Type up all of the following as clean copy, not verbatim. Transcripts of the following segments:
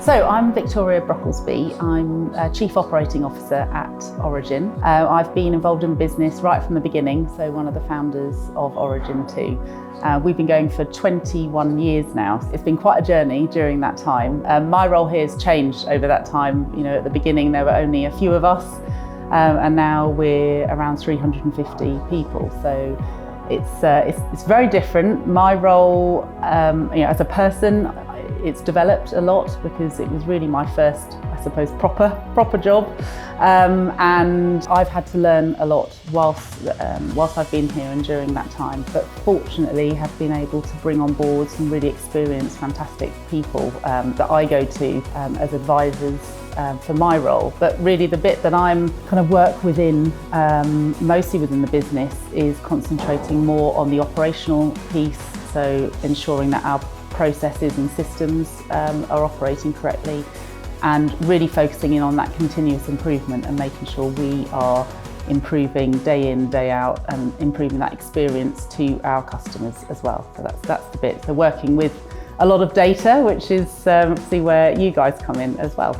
So I'm Victoria Brocklesby. I'm Chief Operating Officer at Origin. I've been involved in business right from the beginning, so one of the founders of Origin too. We've been going for 21 years now. It's been quite a journey during that time. My role here has changed over that time. You know, at the beginning there were only a few of us, and now we're around 350 people. So it's very different. My role, as a person, it's developed a lot because it was really my first, I suppose, proper job, and I've had to learn a lot whilst I've been here and during that time. But fortunately, have been able to bring on board some really experienced, fantastic people that I go to as advisors for my role. But really, the bit that I'm kind of work within, mostly within the business, is concentrating more on the operational piece. So ensuring that our processes and systems are operating correctly, and really focusing in on that continuous improvement and making sure we are improving day in, day out, and improving that experience to our customers as well. So that's the bit. So working with a lot of data, which is see where you guys come in as well.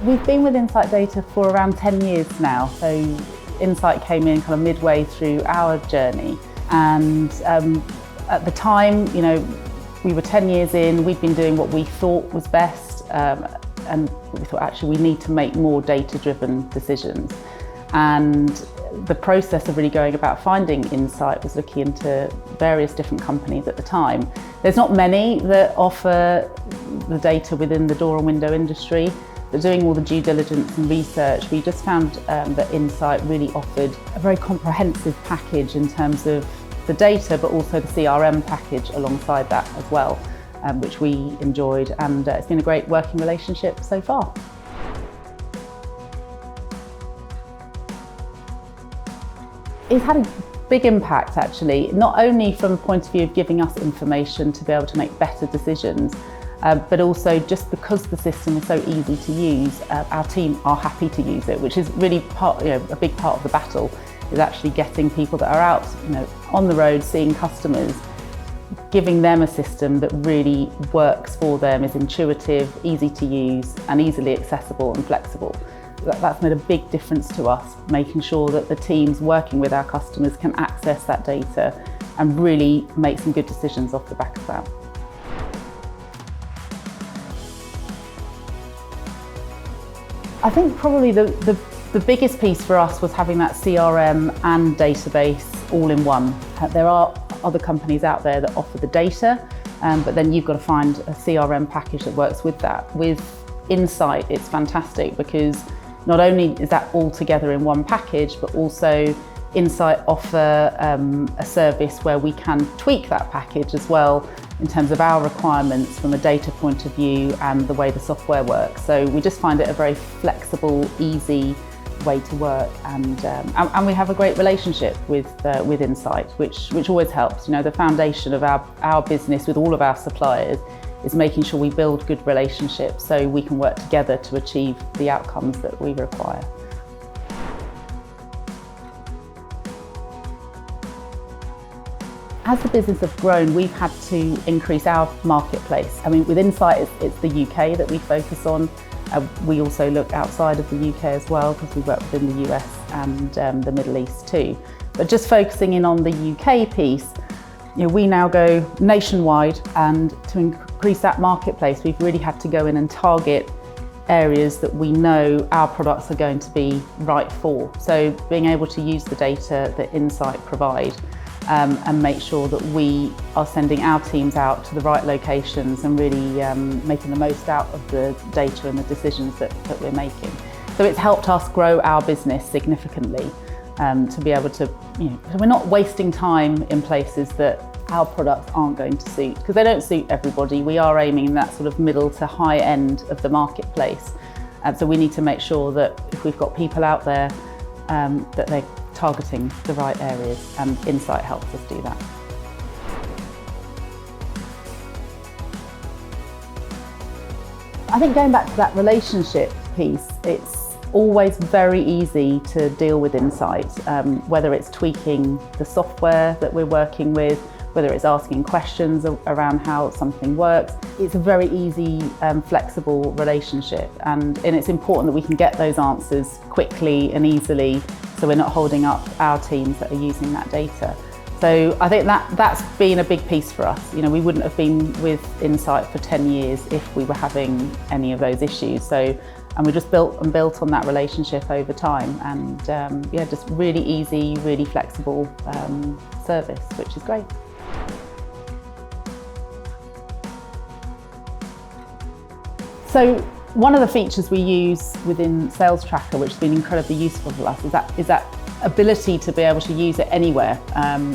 We've been with Insight Data for around 10 years now. So Insight came in kind of midway through our journey, and at the time, you know, we were 10 years in, we'd been doing what we thought was best, and we thought actually we need to make more data-driven decisions. And the process of really going about finding Insight was looking into various different companies at the time. There's not many that offer the data within the door and window industry. But doing all the due diligence and research, we just found that Insight really offered a very comprehensive package in terms of the data, but also the CRM package alongside that as well, which we enjoyed, and it's been a great working relationship so far. It's had a big impact actually, not only from the point of view of giving us information to be able to make better decisions, but also just because the system is so easy to use, our team are happy to use it, which is really a big part of the battle, is actually getting people that are out, on the road, seeing customers, giving them a system that really works for them, is intuitive, easy to use, and easily accessible and flexible. That's made a big difference to us, making sure that the teams working with our customers can access that data and really make some good decisions off the back of that. I think probably the biggest piece for us was having that CRM and database all in one. There are other companies out there that offer the data, but then you've got to find a CRM package that works with that. With Insight, it's fantastic because not only is that all together in one package, but also Insight offer a service where we can tweak that package as well in terms of our requirements from a data point of view and the way the software works. So we just find it a very flexible, easy way to work, and we have a great relationship with Insight, which always helps. The foundation of our business with all of our suppliers is making sure we build good relationships so we can work together to achieve the outcomes that we require. As the business has grown, we've had to increase our marketplace. With Insight, it's the UK that we focus on. We also look outside of the UK as well, because we work within the US and the Middle East too. But just focusing in on the UK piece, we now go nationwide, and to increase that marketplace, we've really had to go in and target areas that we know our products are going to be right for. So being able to use the data that Insight provide, and make sure that we are sending our teams out to the right locations and really making the most out of the data and the decisions that we're making. So it's helped us grow our business significantly, to be able to, we're not wasting time in places that our products aren't going to suit, because they don't suit everybody. We are aiming in that sort of middle to high end of the marketplace. So we need to make sure that if we've got people out there, that they're targeting the right areas, and Insight helps us do that. I think going back to that relationship piece, it's always very easy to deal with Insight, whether it's tweaking the software that we're working with, whether it's asking questions around how something works. It's a very easy, flexible relationship, and it's important that we can get those answers quickly and easily, so we're not holding up our teams that are using that data. So I think that's been a big piece for us. You know, we wouldn't have been with Insight for 10 years if we were having any of those issues. And we just built on that relationship over time, and yeah, just really easy, really flexible service, which is great. So one of the features we use within Sales Tracker, which has been incredibly useful for us, is that ability to be able to use it anywhere.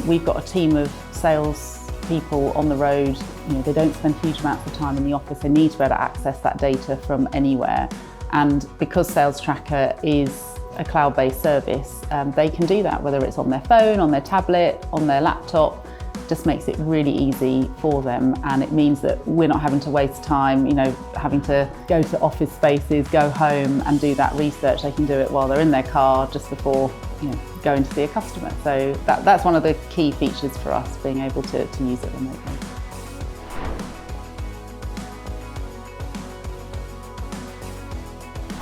We've got a team of sales people on the road. You know, they don't spend huge amounts of time in the office. They need to be able to access that data from anywhere. And because Sales Tracker is a cloud-based service, they can do that, whether it's on their phone, on their tablet, on their laptop. Just makes it really easy for them, and it means that we're not having to waste time, you know, having to go to office spaces, go home and do that research. They can do it while they're in their car just before, you know, going to see a customer. So that's one of the key features for us, being able to use it remotely.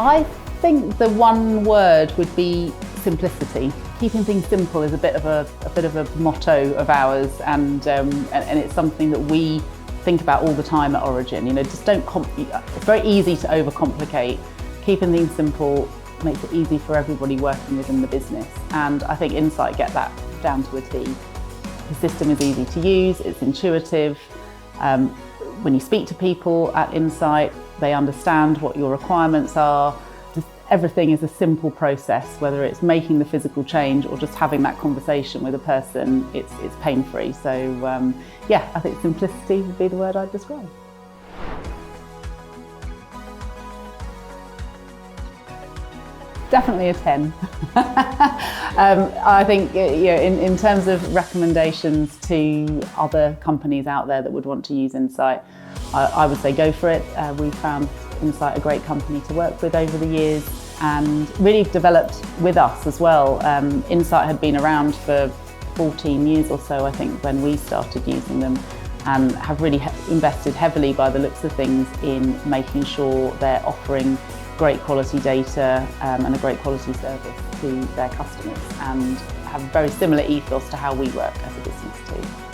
I think the one word would be simplicity. Keeping things simple is a bit of a motto of ours, and it's something that we think about all the time at Origin. You know, just it's very easy to overcomplicate. Keeping things simple makes it easy for everybody working within the business, and I think Insight get that down to a T. The system is easy to use, it's intuitive. When you speak to people at Insight, they understand what your requirements are. Everything is a simple process, whether it's making the physical change or just having that conversation with a person, it's pain-free. So yeah, I think simplicity would be the word I'd describe. Definitely a 10. I think, you know, in terms of recommendations to other companies out there that would want to use Insight, I would say go for it. We found Insight a great company to work with over the years, and really developed with us as well. Insight had been around for 14 years or so, I think, when we started using them, and have really invested heavily, by the looks of things, in making sure they're offering great quality data and a great quality service to their customers, and have a very similar ethos to how we work as a business too.